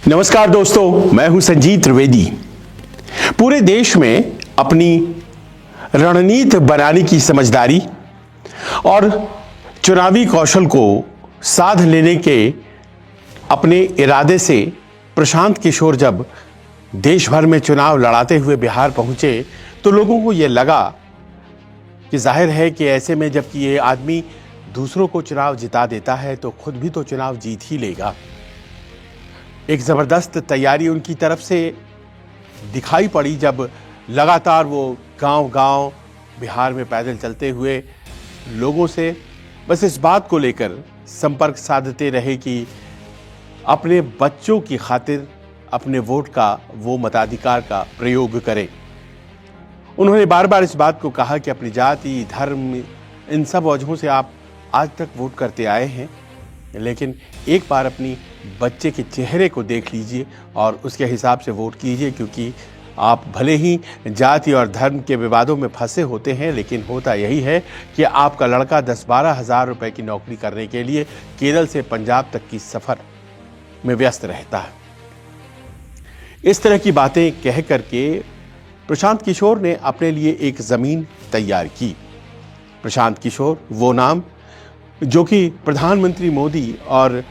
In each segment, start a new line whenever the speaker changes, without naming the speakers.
नमस्कार दोस्तों, मैं हूं संजीत त्रिवेदी। पूरे देश में अपनी रणनीति बनाने की समझदारी और चुनावी कौशल को साध लेने के अपने इरादे से प्रशांत किशोर जब देश भर में चुनाव लड़ाते हुए बिहार पहुंचे तो लोगों को यह लगा कि जाहिर है कि ऐसे में जबकि ये आदमी दूसरों को चुनाव जिता देता है तो खुद भी तो चुनाव जीत ही लेगा। एक ज़बरदस्त तैयारी उनकी तरफ से दिखाई पड़ी जब लगातार वो गांव-गांव बिहार में पैदल चलते हुए लोगों से बस इस बात को लेकर संपर्क साधते रहे कि अपने बच्चों की खातिर अपने वोट का, वो मताधिकार का प्रयोग करें। उन्होंने बार बार इस बात को कहा कि अपनी जाति, धर्म, इन सब वजहों से आप आज तक वोट करते आए हैं, लेकिन एक बार अपनी बच्चे के चेहरे को देख लीजिए और उसके हिसाब से वोट कीजिए, क्योंकि आप भले ही जाति और धर्म के विवादों में फंसे होते हैं, लेकिन होता यही है कि आपका लड़का 10-12 हज़ार रुपए की नौकरी करने के लिए केरल से पंजाब तक की सफ़र में व्यस्त रहता है। इस तरह की बातें कह करके प्रशांत किशोर ने अपने लिए एक ज़मीन तैयार की। प्रशांत किशोर वो नाम जो कि प्रधानमंत्री मोदी और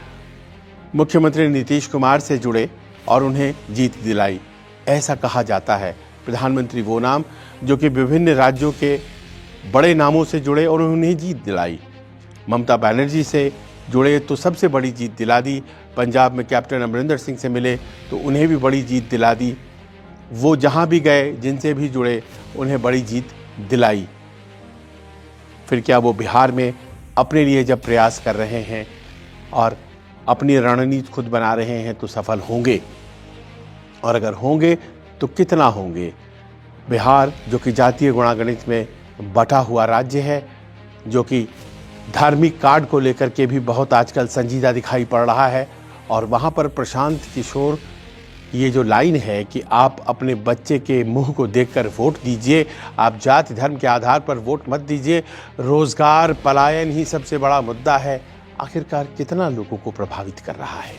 मुख्यमंत्री नीतीश कुमार से जुड़े और उन्हें जीत दिलाई, ऐसा कहा जाता है। प्रधानमंत्री वो नाम जो कि विभिन्न राज्यों के बड़े नामों से जुड़े और उन्हें जीत दिलाई। ममता बनर्जी से जुड़े तो सबसे बड़ी जीत दिला दी, पंजाब में कैप्टन अमरिंदर सिंह से मिले तो उन्हें भी बड़ी जीत दिला दी। वो जहाँ भी गए, जिनसे भी जुड़े, उन्हें बड़ी जीत दिलाई। फिर क्या वो बिहार में अपने लिए जब प्रयास कर रहे हैं और अपनी रणनीति खुद बना रहे हैं तो सफल होंगे? और अगर होंगे तो कितना होंगे? बिहार जो कि जातीय गुणागणित में बटा हुआ राज्य है, जो कि धार्मिक कार्ड को लेकर के भी बहुत आजकल संजीदा दिखाई पड़ रहा है, और वहाँ पर प्रशांत किशोर ये जो लाइन है कि आप अपने बच्चे के मुंह को देखकर वोट दीजिए, आप जाति धर्म के आधार पर वोट मत दीजिए, रोजगार पलायन ही सबसे बड़ा मुद्दा है, आखिरकार कितना लोगों को प्रभावित कर रहा है?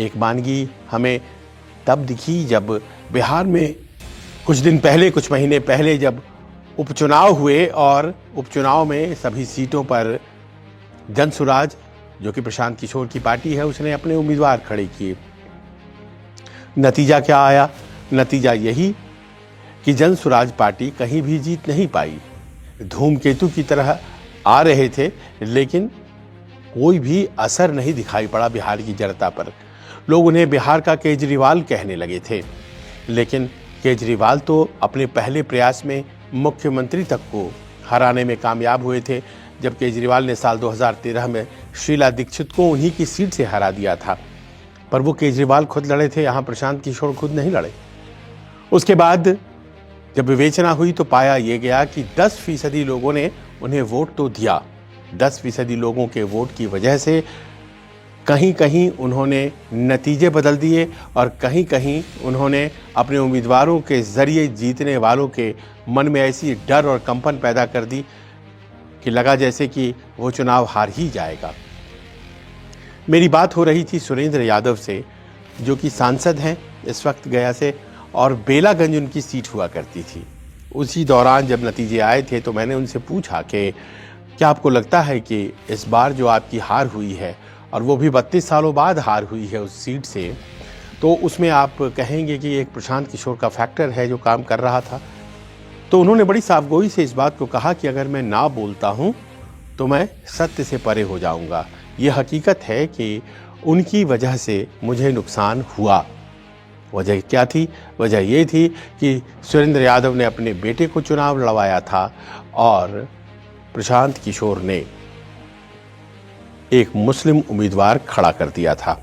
एक मानगी हमें तब दिखी जब बिहार में कुछ दिन पहले, कुछ महीने पहले जब उपचुनाव हुए और उपचुनाव में सभी सीटों पर जनसुराज जो कि प्रशांत किशोर की पार्टी है, उसने अपने उम्मीदवार खड़े किए। नतीजा क्या आया? नतीजा यही कि जनसुराज पार्टी कहीं भी जीत नहीं पाई। धूमकेतु की तरह आ रहे थे, लेकिन कोई भी असर नहीं दिखाई पड़ा बिहार की जनता पर। लोग उन्हें बिहार का केजरीवाल कहने लगे थे, लेकिन केजरीवाल तो अपने पहले प्रयास में मुख्यमंत्री तक को हराने में कामयाब हुए थे, जब केजरीवाल ने साल 2013 में शीला दीक्षित को उन्हीं की सीट से हरा दिया था। पर वो केजरीवाल खुद लड़े थे, यहाँ प्रशांत किशोर खुद नहीं लड़े। उसके बाद जब विवेचना हुई तो पाया ये गया कि 10% लोगों ने उन्हें वोट तो दिया। 10% लोगों के वोट की वजह से कहीं कहीं उन्होंने नतीजे बदल दिए और कहीं कहीं उन्होंने अपने उम्मीदवारों के जरिए जीतने वालों के मन में ऐसी डर और कंपन पैदा कर दी कि लगा जैसे कि वो चुनाव हार ही जाएगा। मेरी बात हो रही थी सुरेंद्र यादव से, जो कि सांसद हैं इस वक्त गया से, और बेलागंज उनकी सीट हुआ करती थी। उसी दौरान जब नतीजे आए थे तो मैंने उनसे पूछा कि क्या आपको लगता है कि इस बार जो आपकी हार हुई है, और वो भी 32 सालों बाद हार हुई है उस सीट से, तो उसमें आप कहेंगे कि एक प्रशांत किशोर का फैक्टर है जो काम कर रहा था? तो उन्होंने बड़ी साफगोई से इस बात को कहा कि अगर मैं ना बोलता हूँ तो मैं सत्य से परे हो जाऊँगा। ये हकीकत है कि उनकी वजह से मुझे नुकसान हुआ। वजह क्या थी? वजह ये थी कि सुरेंद्र यादव ने अपने बेटे को चुनाव लड़वाया था और प्रशांत किशोर ने एक मुस्लिम उम्मीदवार खड़ा कर दिया था।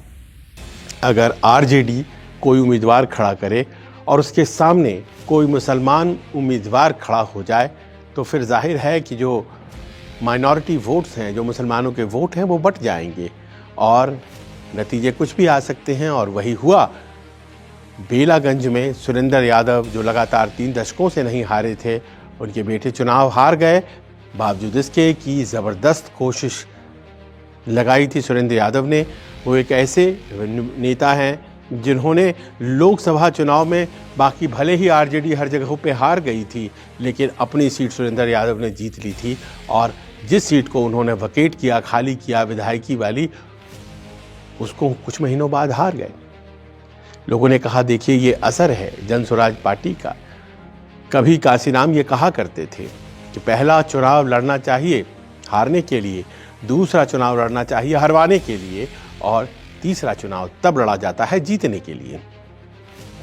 अगर आरजेडी कोई उम्मीदवार खड़ा करे और उसके सामने कोई मुसलमान उम्मीदवार खड़ा हो जाए तो फिर जाहिर है कि जो माइनॉरिटी वोट्स हैं, जो मुसलमानों के वोट हैं, वो बट जाएंगे और नतीजे कुछ भी आ सकते हैं। और वही हुआ। बेलागंज में सुरेंद्र यादव जो लगातार 3 दशकों से नहीं हारे थे, उनके बेटे चुनाव हार गए, बावजूद इसके कि ज़बरदस्त कोशिश लगाई थी सुरेंद्र यादव ने। वो एक ऐसे नेता हैं जिन्होंने लोकसभा चुनाव में, बाकी भले ही आरजेडी हर जगहों पे हार गई थी, लेकिन अपनी सीट सुरेंद्र यादव ने जीत ली थी। और जिस सीट को उन्होंने वकेट किया, खाली किया विधायकी वाली, उसको कुछ महीनों बाद हार गए। लोगों ने कहा देखिए ये असर है जन स्वराज पार्टी का। कभी काशीराम ये कहा करते थे कि पहला चुनाव लड़ना चाहिए हारने के लिए, दूसरा चुनाव लड़ना चाहिए हरवाने के लिए, और तीसरा चुनाव तब लड़ा जाता है जीतने के लिए।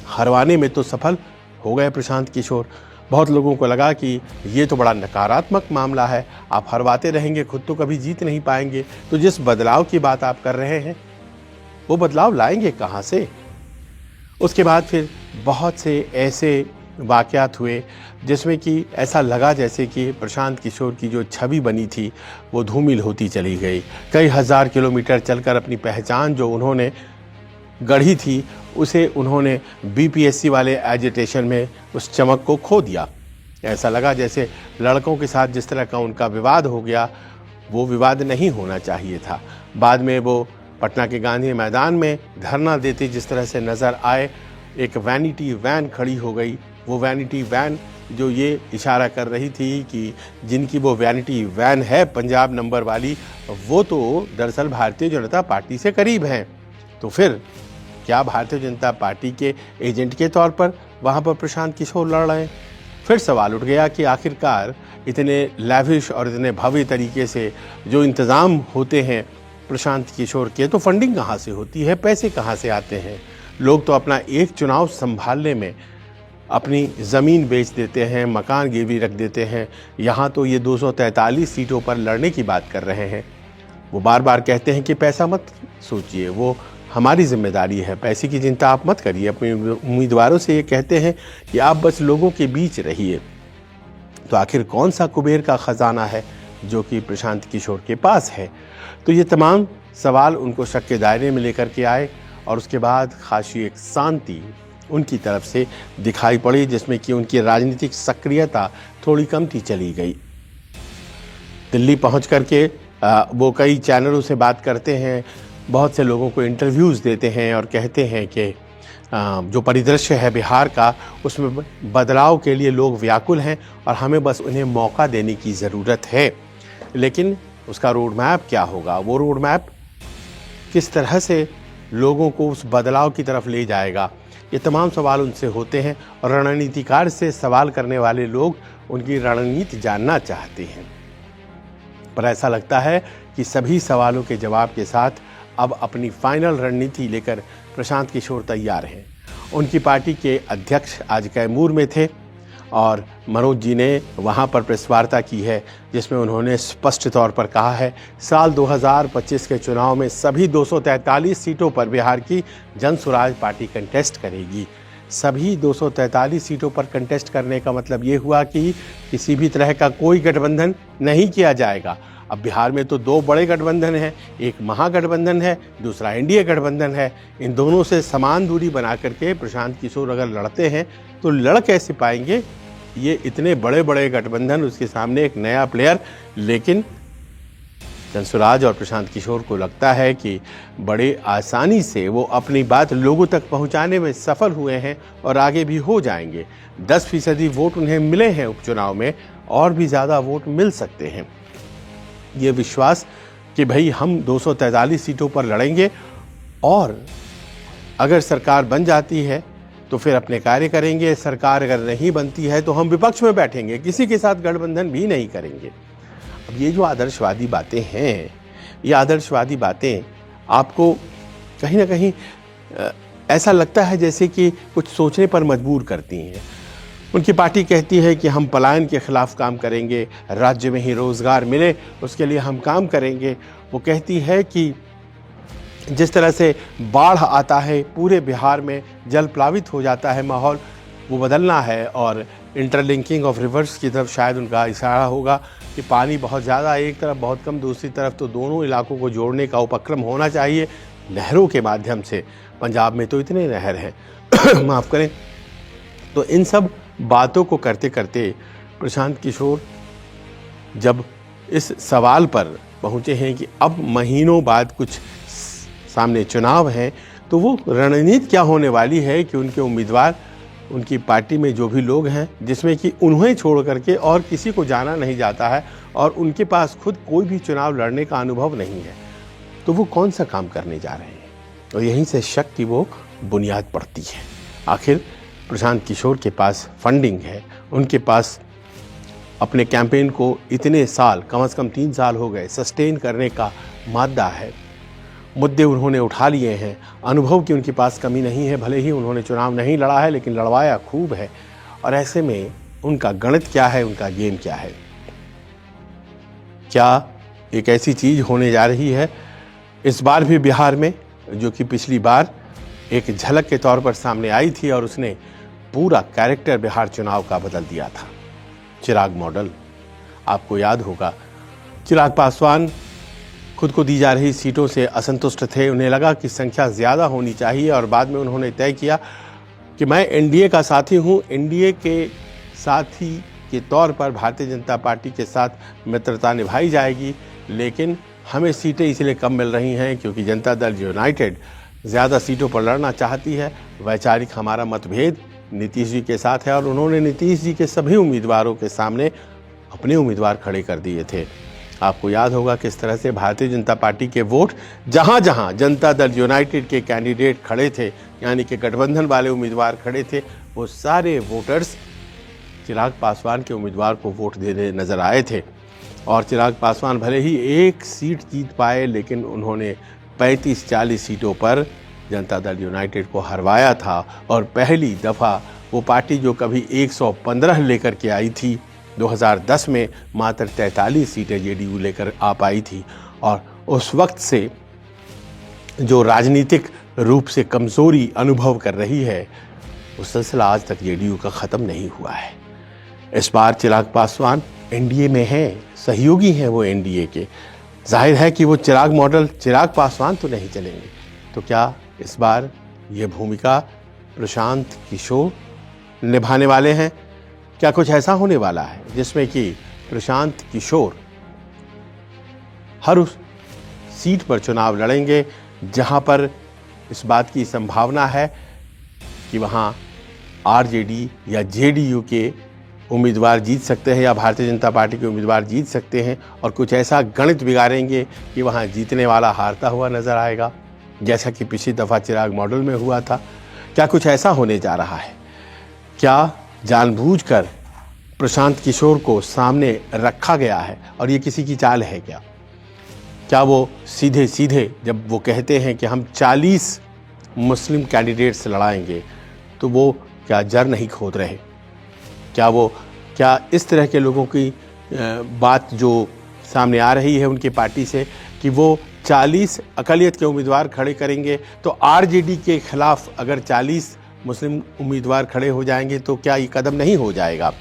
हरवाने में तो सफल हो गए प्रशांत किशोर। बहुत लोगों को लगा कि ये तो बड़ा नकारात्मक मामला है, आप हरवाते रहेंगे, खुद तो कभी जीत नहीं पाएंगे। तो जिस बदलाव की बात आप कर रहे हैं, वो बदलाव लाएंगे कहाँ से? उसके बाद फिर बहुत से ऐसे वाक़यात हुए जिसमें कि ऐसा लगा जैसे कि प्रशांत किशोर की जो छवि बनी थी वो धूमिल होती चली गई। कई हज़ार किलोमीटर चलकर अपनी पहचान जो उन्होंने गढ़ी थी, उसे उन्होंने बीपीएससी वाले एजिटेशन में उस चमक को खो दिया। ऐसा लगा जैसे लड़कों के साथ जिस तरह का उनका विवाद हो गया, वो विवाद नहीं होना चाहिए था। बाद में वो पटना के गांधी मैदान में धरना देते जिस तरह से नज़र आए, एक वैनिटी वैन खड़ी हो गई। वो वैनिटी वैन जो ये इशारा कर रही थी कि जिनकी वो वैनिटी वैन है पंजाब नंबर वाली, वो तो दरअसल भारतीय जनता पार्टी से करीब हैं। तो फिर क्या भारतीय जनता पार्टी के एजेंट के तौर पर वहाँ पर प्रशांत किशोर लड़ रहे हैं? फिर सवाल उठ गया कि आखिरकार इतने लैविश और इतने भव्य तरीके से जो इंतज़ाम होते हैं प्रशांत किशोर के, तो फंडिंग कहाँ से होती है, पैसे कहाँ से आते हैं? लोग तो अपना एक चुनाव संभालने में अपनी ज़मीन बेच देते हैं, मकान गिरवी रख देते हैं। यहाँ तो ये 243 सीटों पर लड़ने की बात कर रहे हैं। वो बार बार कहते हैं कि पैसा मत सोचिए, वो हमारी जिम्मेदारी है, पैसे की चिंता आप मत करिए। अपने उम्मीदवारों से ये कहते हैं कि आप बस लोगों के बीच रहिए। तो आखिर कौन सा कुबेर का ख़जाना है जो कि प्रशांत किशोर के पास है? तो ये तमाम सवाल उनको शक के दायरे में लेकर के आए और उसके बाद खासी एक शांति उनकी तरफ से दिखाई पड़ी, जिसमें कि उनकी राजनीतिक सक्रियता थोड़ी कमती चली गई। दिल्ली पहुंच करके वो कई चैनलों से बात करते हैं, बहुत से लोगों को इंटरव्यूज़ देते हैं और कहते हैं कि जो परिदृश्य है बिहार का, उसमें बदलाव के लिए लोग व्याकुल हैं और हमें बस उन्हें मौका देने की ज़रूरत है। लेकिन उसका रोड मैप क्या होगा, वो रोड मैप किस तरह से लोगों को उस बदलाव की तरफ ले जाएगा, ये तमाम सवाल उनसे होते हैं। और रणनीतिकार से सवाल करने वाले लोग उनकी रणनीति जानना चाहते हैं। पर ऐसा लगता है कि सभी सवालों के जवाब के साथ अब अपनी फाइनल रणनीति लेकर प्रशांत किशोर तैयार हैं। उनकी पार्टी के अध्यक्ष आज कैमूर में थे और मनोज जी ने वहां पर प्रेस वार्ता की है, जिसमें उन्होंने स्पष्ट तौर पर कहा है साल 2025 के चुनाव में सभी 243 सीटों पर बिहार की जन स्वराज पार्टी कंटेस्ट करेगी। सभी 243 सीटों पर कंटेस्ट करने का मतलब ये हुआ कि किसी भी तरह का कोई गठबंधन नहीं किया जाएगा। अब बिहार में तो दो बड़े गठबंधन हैं, एक महागठबंधन है, दूसरा एनडीए गठबंधन है। इन दोनों से समान दूरी बना करके प्रशांत किशोर अगर लड़ते हैं तो लड़ कैसे पाएंगे? ये इतने बड़े बड़े गठबंधन, उसके सामने एक नया प्लेयर। लेकिन जनसुराज और प्रशांत किशोर को लगता है कि बड़े आसानी से वो अपनी बात लोगों तक पहुंचाने में सफल हुए हैं और आगे भी हो जाएंगे। 10% वोट उन्हें मिले हैं उपचुनाव में, और भी ज़्यादा वोट मिल सकते हैं। ये विश्वास कि भाई हम 243 सीटों पर लड़ेंगे और अगर सरकार बन जाती है तो फिर अपने कार्य करेंगे, सरकार अगर नहीं बनती है तो हम विपक्ष में बैठेंगे, किसी के साथ गठबंधन भी नहीं करेंगे। अब ये जो आदर्शवादी बातें हैं, ये आदर्शवादी बातें आपको कहीं ना कहीं ऐसा लगता है जैसे कि कुछ सोचने पर मजबूर करती हैं। उनकी पार्टी कहती है कि हम पलायन के खिलाफ काम करेंगे, राज्य में ही रोज़गार मिले उसके लिए हम काम करेंगे। वो कहती है कि जिस तरह से बाढ़ आता है, पूरे बिहार में जल प्लावित हो जाता है माहौल, वो बदलना है। और इंटरलिंकिंग ऑफ रिवर्स की तरफ शायद उनका इशारा होगा कि पानी बहुत ज़्यादा एक तरफ बहुत कम दूसरी तरफ, तो दोनों इलाकों को जोड़ने का उपक्रम होना चाहिए नहरों के माध्यम से। पंजाब में तो इतने नहर हैं माफ़ करें। तो इन सब बातों को करते करते प्रशांत किशोर जब इस सवाल पर पहुँचे हैं कि अब महीनों बाद कुछ सामने चुनाव हैं, तो वो रणनीति क्या होने वाली है कि उनके उम्मीदवार, उनकी पार्टी में जो भी लोग हैं, जिसमें कि उन्हें छोड़ करके और किसी को जाना नहीं जाता है और उनके पास खुद कोई भी चुनाव लड़ने का अनुभव नहीं है, तो वो कौन सा काम करने जा रहे हैं। और यहीं से शक की वो बुनियाद पड़ती है। आखिर प्रशांत किशोर के पास फंडिंग है, उनके पास अपने कैंपेन को इतने साल, कम से कम 3 साल हो गए, सस्टेन करने का मादा है, मुद्दे उन्होंने उठा लिए हैं, अनुभव की उनके पास कमी नहीं है। भले ही उन्होंने चुनाव नहीं लड़ा है, लेकिन लड़वाया खूब है। और ऐसे में उनका गणित क्या है, उनका गेम क्या है? क्या एक ऐसी चीज़ होने जा रही है इस बार भी बिहार में, जो कि पिछली बार एक झलक के तौर पर सामने आई थी और उसने पूरा कैरेक्टर बिहार चुनाव का बदल दिया था? चिराग मॉडल। आपको याद होगा, चिराग पासवान खुद को दी जा रही सीटों से असंतुष्ट थे। उन्हें लगा कि संख्या ज़्यादा होनी चाहिए और बाद में उन्होंने तय किया कि मैं एनडीए का साथी हूँ, एनडीए के साथी के तौर पर भारतीय जनता पार्टी के साथ मित्रता निभाई जाएगी, लेकिन हमें सीटें इसलिए कम मिल रही हैं क्योंकि जनता दल यूनाइटेड ज़्यादा सीटों पर लड़ना चाहती है। वैचारिक हमारा मतभेद नीतीश जी के साथ है और उन्होंने नीतीश जी के सभी उम्मीदवारों के सामने अपने उम्मीदवार खड़े कर दिए थे। आपको याद होगा किस तरह से भारतीय जनता पार्टी के वोट जहां जहां जनता दल यूनाइटेड के कैंडिडेट खड़े थे, यानी कि गठबंधन वाले उम्मीदवार खड़े थे, वो सारे वोटर्स चिराग पासवान के उम्मीदवार को वोट देने नजर आए थे। और चिराग पासवान भले ही 1 सीट जीत पाए, लेकिन उन्होंने 35-40 सीटों पर जनता दल यूनाइटेड को हरवाया था। और पहली दफ़ा वो पार्टी जो कभी 115 लेकर के आई थी, 2010 में मात्र 43 सीटें जेडीयू लेकर आ पाई थी। और उस वक्त से जो राजनीतिक रूप से कमज़ोरी अनुभव कर रही है, वो सिलसिला आज तक जेडीयू का ख़त्म नहीं हुआ है। इस बार चिराग पासवान एनडीए में हैं, सहयोगी हैं वो एनडीए के। जाहिर है कि वो चिराग मॉडल, चिराग पासवान तो नहीं चलेंगे। तो क्या इस बार ये भूमिका प्रशांत किशोर निभाने वाले हैं? क्या कुछ ऐसा होने वाला है जिसमें कि प्रशांत किशोर हर उस सीट पर चुनाव लड़ेंगे जहां पर इस बात की संभावना है कि वहां आरजेडी या जेडीयू के उम्मीदवार जीत सकते हैं या भारतीय जनता पार्टी के उम्मीदवार जीत सकते हैं, और कुछ ऐसा गणित बिगाड़ेंगे कि वहां जीतने वाला हारता हुआ नजर आएगा, जैसा कि पिछली दफ़ा चिराग मॉडल में हुआ था? क्या कुछ ऐसा होने जा रहा है? क्या जानबूझकर प्रशांत किशोर को सामने रखा गया है और ये किसी की चाल है क्या? क्या वो सीधे सीधे जब वो कहते हैं कि हम 40 मुस्लिम कैंडिडेट्स लड़ाएंगे, तो वो क्या जड़ नहीं खोद रहे? क्या इस तरह के लोगों की बात जो सामने आ रही है उनकी पार्टी से कि वो 40 अक़लियत के उम्मीदवार खड़े करेंगे, तो आरजेडी के खिलाफ अगर 40 मुस्लिम उम्मीदवार खड़े हो जाएंगे तो क्या ये कदम नहीं हो जाएगा?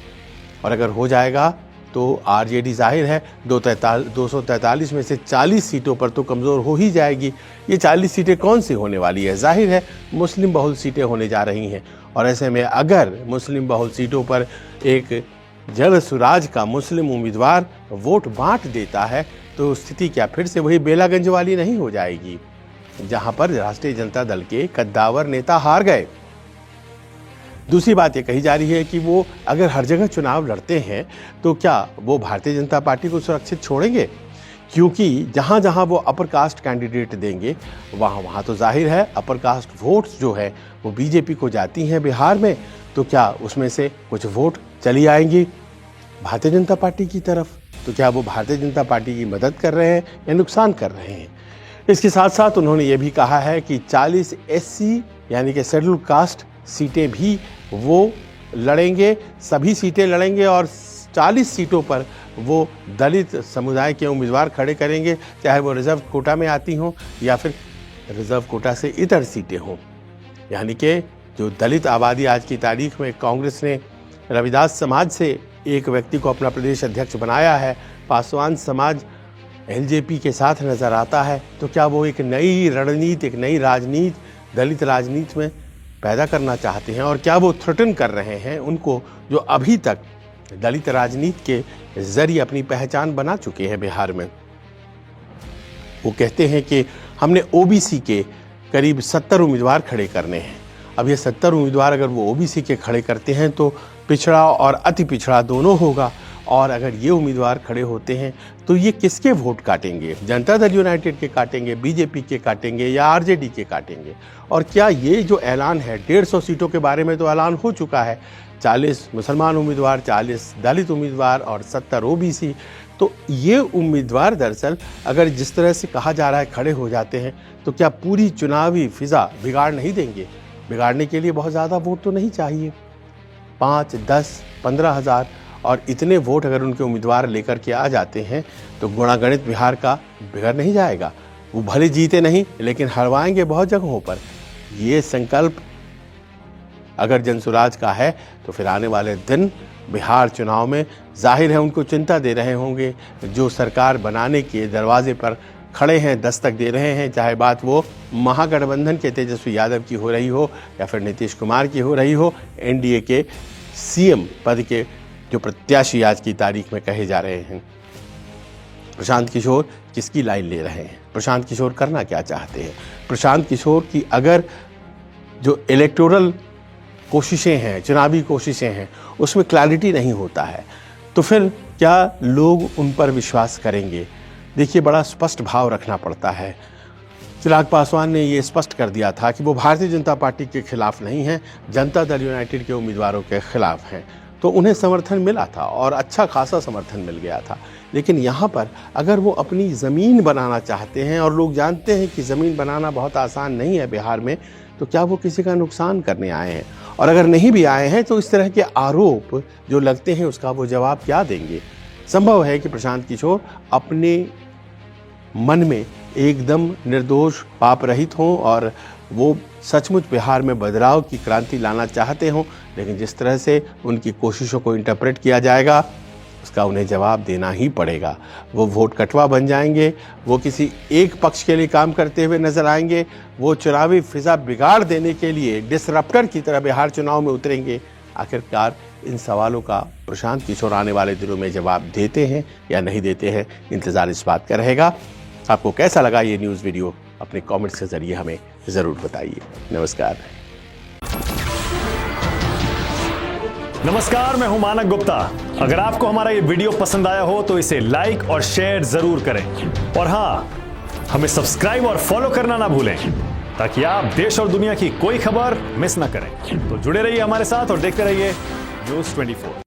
और अगर हो जाएगा तो आरजेडी जाहिर है 243 में से 40 सीटों पर तो कमज़ोर हो ही जाएगी। ये 40 सीटें कौन सी होने वाली है? जाहिर है मुस्लिम बहुल सीटें होने जा रही हैं। और ऐसे में अगर मुस्लिम बहुल सीटों पर एक जड़ सुराज का मुस्लिम उम्मीदवार वोट बांट देता है, तो स्थिति क्या फिर से वही बेलागंज वाली नहीं हो जाएगी, जहां पर राष्ट्रीय जनता दल के कद्दावर नेता हार गए? दूसरी बात ये कही जा रही है कि वो अगर हर जगह चुनाव लड़ते हैं तो क्या वो भारतीय जनता पार्टी को सुरक्षित छोड़ेंगे? क्योंकि जहाँ जहाँ वो अपर कास्ट कैंडिडेट देंगे वहाँ तो जाहिर है अपर कास्ट वोट्स जो है वो बीजेपी को जाती हैं बिहार में, तो क्या उसमें से कुछ वोट चली आएंगी भारतीय जनता पार्टी की तरफ? तो क्या वो भारतीय जनता पार्टी की मदद कर रहे हैं या नुकसान कर रहे हैं? इसके साथ साथ उन्होंने ये भी कहा है कि 40 एससी यानी कि शेड्यूल कास्ट सीटें भी वो लड़ेंगे, सभी सीटें लड़ेंगे और 40 सीटों पर वो दलित समुदाय के उम्मीदवार खड़े करेंगे, चाहे वो रिजर्व कोटा में आती हों या फिर रिजर्व कोटा से इतर सीटें हों। यानी कि जो दलित आबादी आज की तारीख में, कांग्रेस ने रविदास समाज से एक व्यक्ति को अपना प्रदेश अध्यक्ष बनाया है, पासवान समाज एलजेपी के साथ नज़र आता है, तो क्या वो एक नई रणनीति, एक नई राजनीति दलित राजनीति में पैदा करना चाहते हैं? और क्या वो थ्रेटन कर रहे हैं उनको जो अभी तक दलित राजनीति के जरिए अपनी पहचान बना चुके हैं बिहार में? वो कहते हैं कि हमने ओबीसी के करीब 70 उम्मीदवार खड़े करने हैं। अब ये 70 उम्मीदवार अगर वो ओबीसी के खड़े करते हैं तो पिछड़ा और अति पिछड़ा दोनों होगा, और अगर ये उम्मीदवार खड़े होते हैं तो ये किसके वोट काटेंगे? जनता दल यूनाइटेड के काटेंगे, बीजेपी के काटेंगे या आरजेडी के काटेंगे? और क्या ये जो ऐलान है 150 सीटों के बारे में तो ऐलान हो चुका है, 40 मुसलमान उम्मीदवार, 40 दलित उम्मीदवार और 70 ओबीसी, तो ये उम्मीदवार दरअसल अगर जिस तरह से कहा जा रहा है खड़े हो जाते हैं तो क्या पूरी चुनावी फिजा बिगाड़ नहीं देंगे? बिगाड़ने के लिए बहुत ज़्यादा वोट तो नहीं चाहिए, 5, 10, 15 हज़ार, और इतने वोट अगर उनके उम्मीदवार लेकर के आ जाते हैं तो गुणागणित बिहार का बिगड़ नहीं जाएगा। वो भले जीते नहीं लेकिन हरवाएंगे बहुत जगहों पर। ये संकल्प अगर जनसुराज का है तो फिर आने वाले दिन बिहार चुनाव में जाहिर है उनको चिंता दे रहे होंगे, जो सरकार बनाने के दरवाजे पर खड़े हैं, दस्तक दे रहे हैं, चाहे बात वो महागठबंधन के तेजस्वी यादव की हो रही हो या फिर नीतीश कुमार की हो रही हो, एनडीए के सीएम पद के जो प्रत्याशी आज की तारीख में कहे जा रहे हैं। प्रशांत किशोर किसकी लाइन ले रहे हैं? प्रशांत किशोर करना क्या चाहते हैं? प्रशांत किशोर की अगर जो इलेक्टोरल कोशिशें हैं, चुनावी कोशिशें हैं, उसमें क्लैरिटी नहीं होता है तो फिर क्या लोग उन पर विश्वास करेंगे? देखिए, बड़ा स्पष्ट भाव रखना पड़ता है। चिराग पासवान ने ये स्पष्ट कर दिया था कि वो भारतीय जनता पार्टी के खिलाफ नहीं हैं, जनता दल यूनाइटेड के उम्मीदवारों के खिलाफ हैं, तो उन्हें समर्थन मिला था और अच्छा खासा समर्थन मिल गया था। लेकिन यहाँ पर अगर वो अपनी ज़मीन बनाना चाहते हैं, और लोग जानते हैं कि ज़मीन बनाना बहुत आसान नहीं है बिहार में, तो क्या वो किसी का नुकसान करने आए हैं? और अगर नहीं भी आए हैं तो इस तरह के आरोप जो लगते हैं उसका वो जवाब क्या देंगे? संभव है कि प्रशांत किशोर अपने मन में एकदम निर्दोष, पाप रहित हों और वो सचमुच बिहार में बदलाव की क्रांति लाना चाहते हों, लेकिन जिस तरह से उनकी कोशिशों को इंटरप्रेट किया जाएगा उसका उन्हें जवाब देना ही पड़ेगा। वो वोट कटवा बन जाएंगे, वो किसी एक पक्ष के लिए काम करते हुए नजर आएंगे, वो चुनावी फिजा बिगाड़ देने के लिए डिसरप्टर की तरह बिहार चुनाव में उतरेंगे। आखिरकार इन सवालों का प्रशांत किशोर आने वाले दिनों में जवाब देते हैं या नहीं देते हैं, इंतजार इस बात का रहेगा। आपको कैसा लगा ये न्यूज़ वीडियो? अपने कमेंट्स के जरिए हमें ज़रूर बताइए।
नमस्कार, मैं हूं मानक गुप्ता। अगर आपको हमारा ये वीडियो पसंद आया हो तो इसे लाइक और शेयर जरूर करें, और हाँ, हमें सब्सक्राइब और फॉलो करना ना भूलें ताकि आप देश और दुनिया की कोई खबर मिस ना करें। तो जुड़े रहिए हमारे साथ और देखते रहिए News 24।